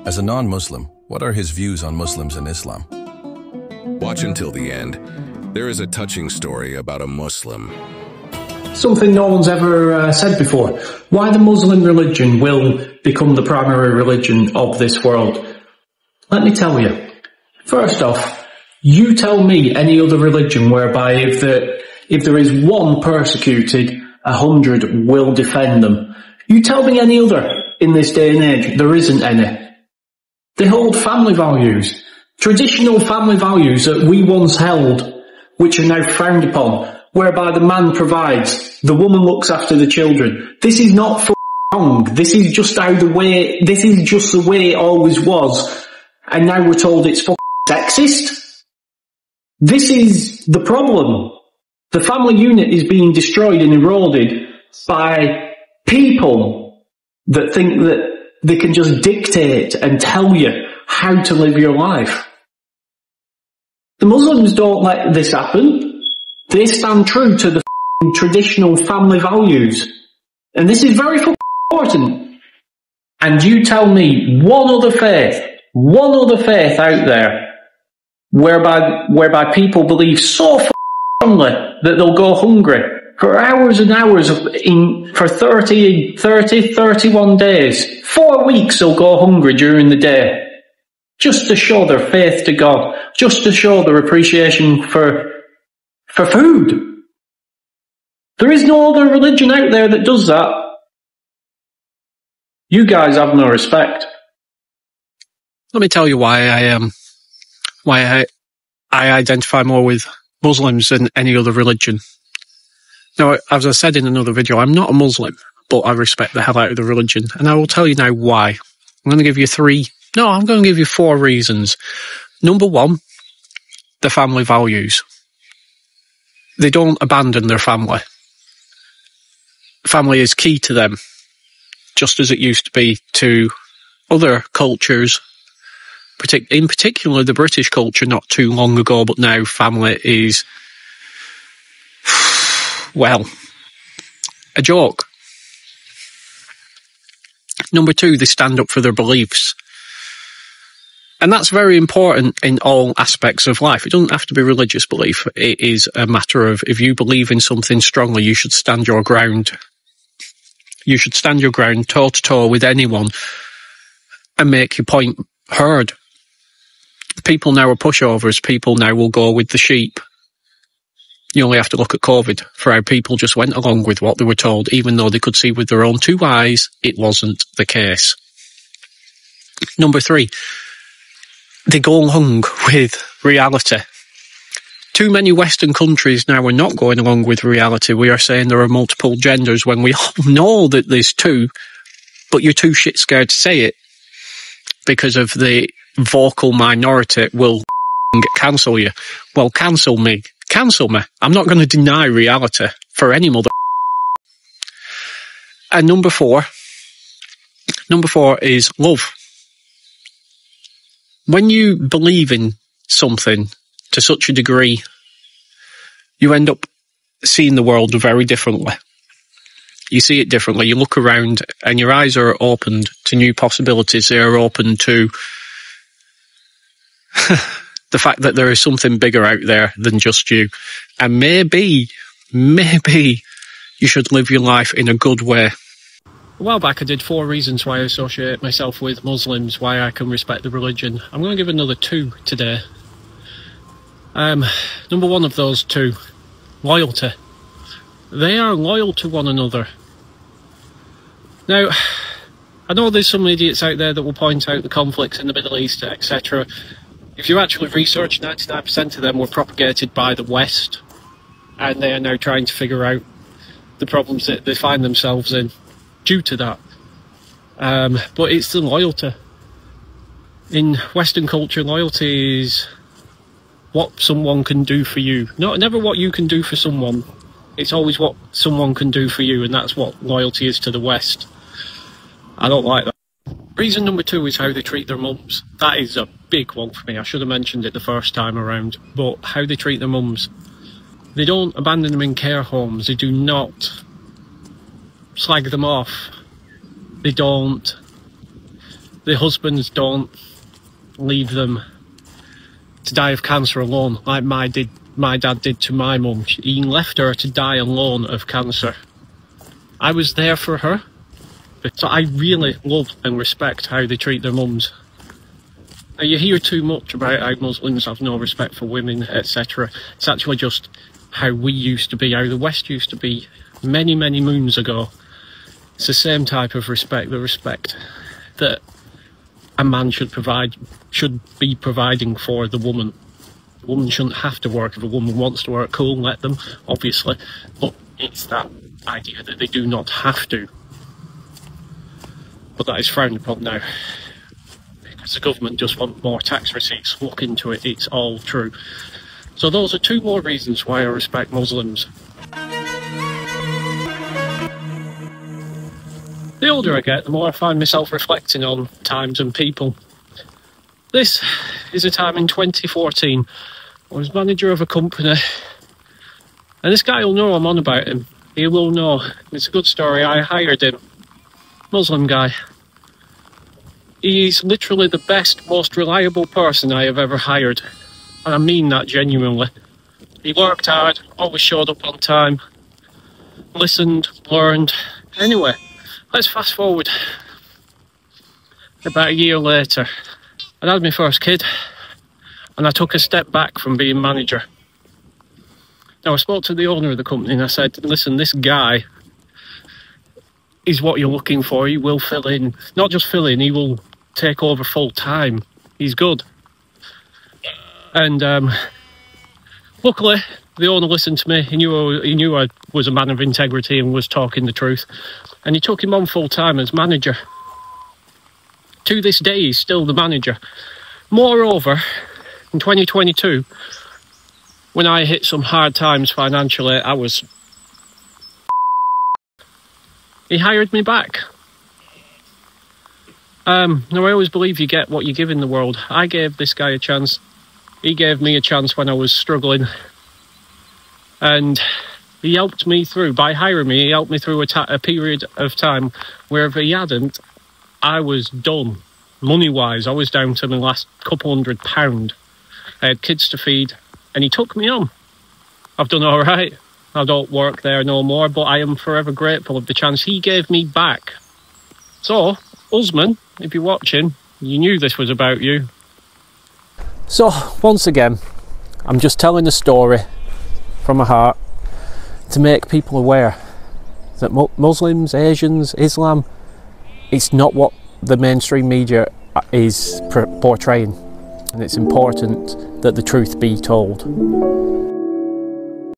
As a non-Muslim, what are his views on Muslims and Islam? Watch until the end. There is a touching story about a Muslim. Something no one's ever said before. Why the Muslim religion will become the primary religion of this world. Let me tell you. First off, you tell me any other religion whereby if there is one persecuted, 100 will defend them. You tell me any other in this day and age. There isn't any. They hold family values. Traditional family values that we once held, which are now frowned upon, whereby the man provides, the woman looks after the children. This is not wrong. This is just this is just the way it always was. And now we're told it's sexist. This is the problem. The family unit is being destroyed and eroded by people that think that they can just dictate and tell you how to live your life. The Muslims don't let this happen. They stand true to the traditional family values. And this is very important. And you tell me one other faith out there whereby people believe so strongly that they'll go hungry for hours and hours for 31 days. 4 weeks they'll go hungry during the day. Just to show their faith to God. Just to show their appreciation for food. There is no other religion out there that does that. You guys have no respect. Let me tell you why I identify more with Muslims than any other religion. Now, as I said in another video, I'm not a Muslim, but I respect the hell out of the religion. And I will tell you now why. I'm going to give you 4 reasons. Number 1, the family values. They don't abandon their family. Family is key to them, just as it used to be to other cultures, in particular the British culture not too long ago, but now family is, well, a joke. Number 2, they stand up for their beliefs. And that's very important in all aspects of life. It doesn't have to be religious belief. It is a matter of, if you believe in something strongly, you should stand your ground. You should stand your ground toe to toe with anyone and make your point heard. People now are pushovers. People now will go with the sheep. You only have to look at COVID for how people just went along with what they were told, even though they could see with their own 2 eyes it wasn't the case. Number 3, they go along with reality. Too many Western countries now are not going along with reality. We are saying there are multiple genders when we all know that there's 2, but you're too shit scared to say it because of the vocal minority will cancel you. Well, cancel me. Cancel me. I'm not going to deny reality for any mother. And number 4 is love. When you believe in something to such a degree, you end up seeing the world very differently. You see it differently. You look around and your eyes are opened to new possibilities. They are open to the fact that there is something bigger out there than just you. And maybe you should live your life in a good way. A while back I did 4 reasons why I associate myself with Muslims, why I can respect the religion. I'm going to give another 2 today. Number 1 of those 2, loyalty. They are loyal to one another. Now, I know there's some idiots out there that will point out the conflicts in the Middle East, etc. If you actually research, 99% of them were propagated by the West, and they are now trying to figure out the problems that they find themselves in due to that. But it's the loyalty. In Western culture, loyalty is what someone can do for you. Never what you can do for someone. It's always what someone can do for you, and that's what loyalty is to the West. I don't like that. Reason number 2 is how they treat their mums. That is a big one for me. I should have mentioned it the first time around, but how they treat their mums. They don't abandon them in care homes. They do not slag them off. They don't the husbands don't leave them to die of cancer alone, like my dad did to my mum. He left her to die alone of cancer. I was there for her. So I really love and respect how they treat their mums. Now, you hear too much about how Muslims have no respect for women, etc. It's actually just how we used to be, how the West used to be many, many moons ago. It's the same type of respect, the respect that a man should be providing for the woman. The woman shouldn't have to work. If a woman wants to work, cool, let them, obviously. But it's that idea that they do not have to. But that is frowned upon now. Because the government just want more tax receipts. Look into it, it's all true. So those are two more reasons why I respect Muslims. The older I get, the more I find myself reflecting on times and people. This is a time in 2014. I was manager of a company. And this guy will know I'm on about him. He will know. It's a good story. I hired him. Muslim guy. He's literally the best, most reliable person I have ever hired. And I mean that genuinely. He worked hard, always showed up on time, listened, learned. Anyway, let's fast forward. About a year later, I had my first kid, and I took a step back from being manager. Now, I spoke to the owner of the company and I said, listen, this guy is what you're looking for. He will fill in. Not just fill in, he will take over full time. He's good. And luckily, the owner listened to me. He knew I was a man of integrity and was talking the truth. And he took him on full time as manager. To this day, he's still the manager. Moreover, in 2022, when I hit some hard times financially, he hired me back. Now, I always believe you get what you give in the world. I gave this guy a chance. He gave me a chance when I was struggling. And he helped me through. By hiring me, he helped me through a period of time where if he hadn't, I was done. Money-wise, I was down to my last couple £100. I had kids to feed, and he took me on. I've done all right. I don't work there no more, but I am forever grateful of the chance he gave me back. So, Usman, if you're watching, you knew this was about you. So, once again, I'm just telling a story from my heart to make people aware that Muslims, Asians, Islam, it's not what the mainstream media is portraying, and it's important that the truth be told.